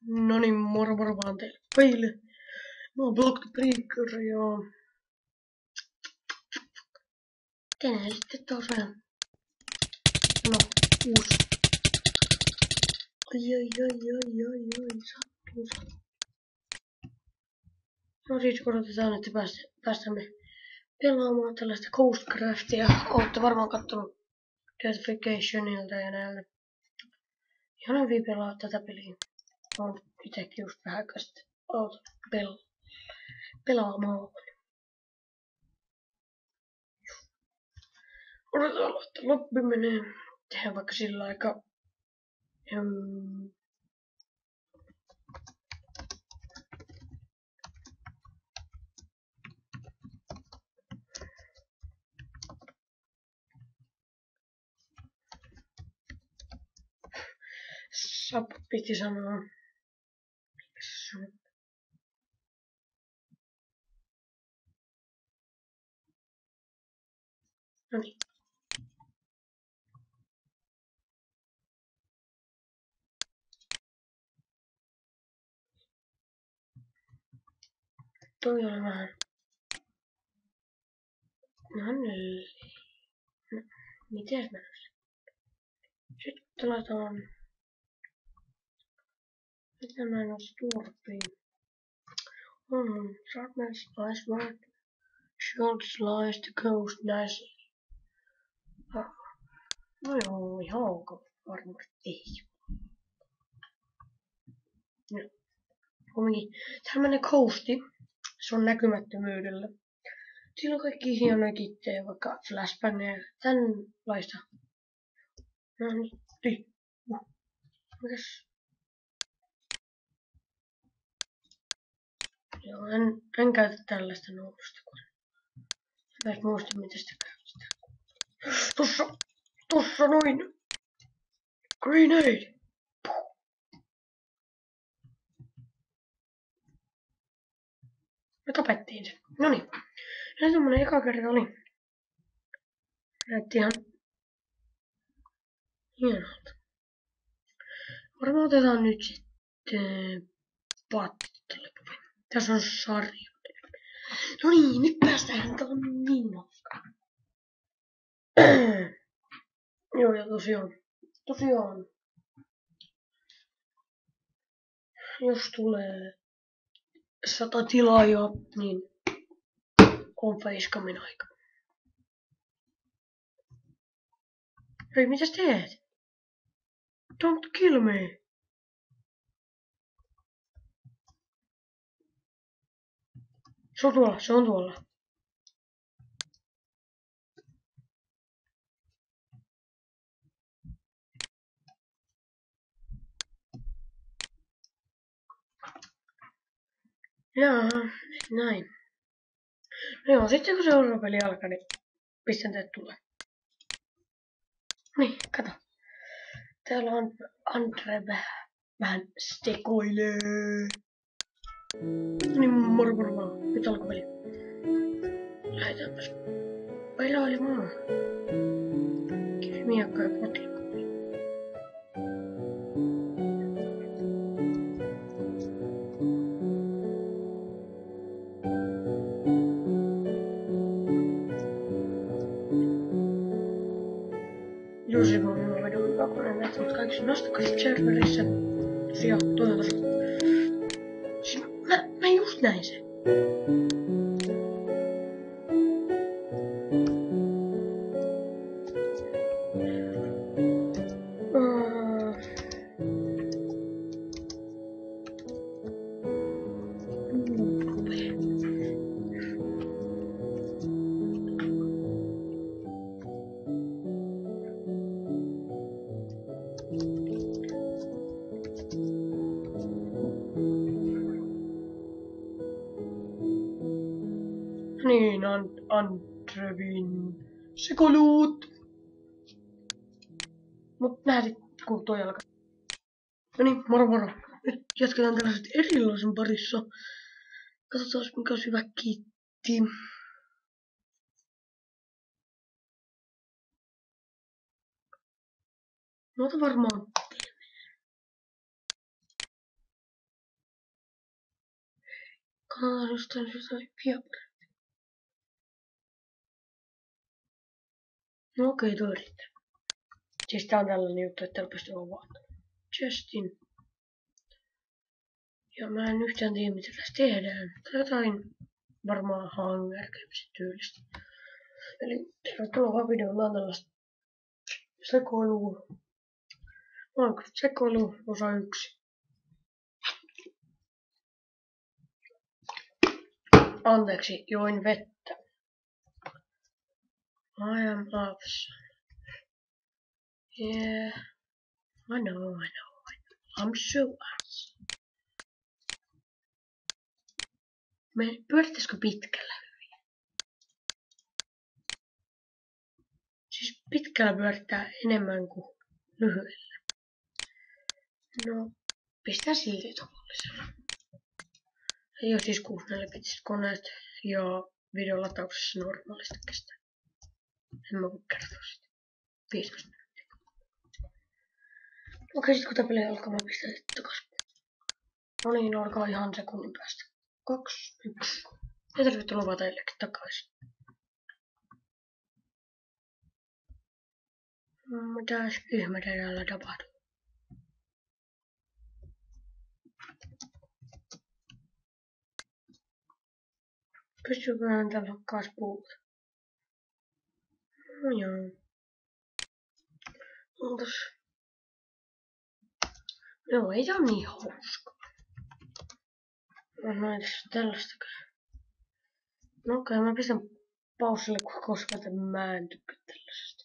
No niin, moro vaan teille kaikille. Mä oon Block the Breaker ja tänään sitten taas vähän uusi. Ai, sattuu. No siis odotetaan, että päästämme pelaamaan tällaista Coastcraftia. Ootte varmaan kattonut Deathficationilta ja näiltä. Ihan hyvin pelaa tätä peliä. Oon itekin just vähän aikaa sitten pelaamaan. Odotetaan, että loppi menee. Tehdään vaikka sillä aika sap piti sanoa. No niin. Toi oli vähän. No, mites mä nyt? Sitten laitetaan. Mitä mä en oo turpiin? Sharpman slice right. Short slice the coast nicely. No joo, ihan ok. Varmasti ei. No. Kumminkin. Tämmönen coasti. Se on näkymättömyydellä. Siinä on kaikki hienoja kittejä, vaikka flashbangeja. Tänlaista. No niin. Mikäs? Joo, en käytä tällaista noususta. Mä en muista, miten sitä käytetään. Tossa noin. Grenade. Me tapettiin se. Noniin. Näin tommonen eka kerta oli. Näytti ihan hienolta. Varmaan otetaan nyt sitten pattellepuvi. Tässä on sarja. No niin, nyt päästään tonniin nokkaan. Joo, ja tosiaan. Jos tulee 100 tilaajaa, niin on facekamin aika. Hei, mitäs teet? Don't kill me. Se on tuolla. Jaa, näin. No joo, sitten kun seuraava peli alkaa, niin pistän teet tulee. Niin, kato. Täällä on Andre vähän stekoilee. Niin moro vaan. Nyt alkoi peli. Lähdetäänpäs pelailemaan. Miakka ja poti. Jussi on minua vedon pakonen näitä, mutta kaikki nostakaa serverissä. Tosiaan, siis mä just näin sen. Niin, Andrevin sekoilut. Mut nähdään, kun toi alkaa. No niin, moro. Nyt jatketaan tällaiset erilaisen parissa. Katsotaan, mikä on hyvä kiitti. No varmaan Jostain jotain piaparia. No okei, toi riittää. Siis tää on tällainen juttu, että täällä pystyy avaamaan. Justin. Ja mä en yhtään tiedä, mitä tässä tehdään. Tai jotain varmaan Hunger Gamesin tyylistä. Eli tervetuloa vaan videoon. Mä oon tällaista sekoilua. Sekoilu osa 1. Anteeksi, join vettä. I am awesome. Yeah. I know. I'm so awesome. Pyörittäisikö pitkällä hyvin? Siis pitkällä pyörittää enemmän kuin lyhyellä. No, pistää silti tavallisella. Ei oo siis 64-bitiset koneet ja videolatauksessa normaalisti kestää. En mä voi kertoa sitä. 15 minuuttia. Okei, sit kun tää peli alkaa, mä pistän sit takas. No niin, alkaa ihan sekunnin päästä. 2, 1. Ja tervetuloa vaan teillekin takaisin. Mitäs ihmettä täällä tapahtuu? Pystyykö täällä hakkaas puuta? No joo. Onpas... No ei tää on niin hauskaa. No ei tässä tällaistakaan. No okei, mä pistän pauselle, koska mä en tykkää tällaisesta.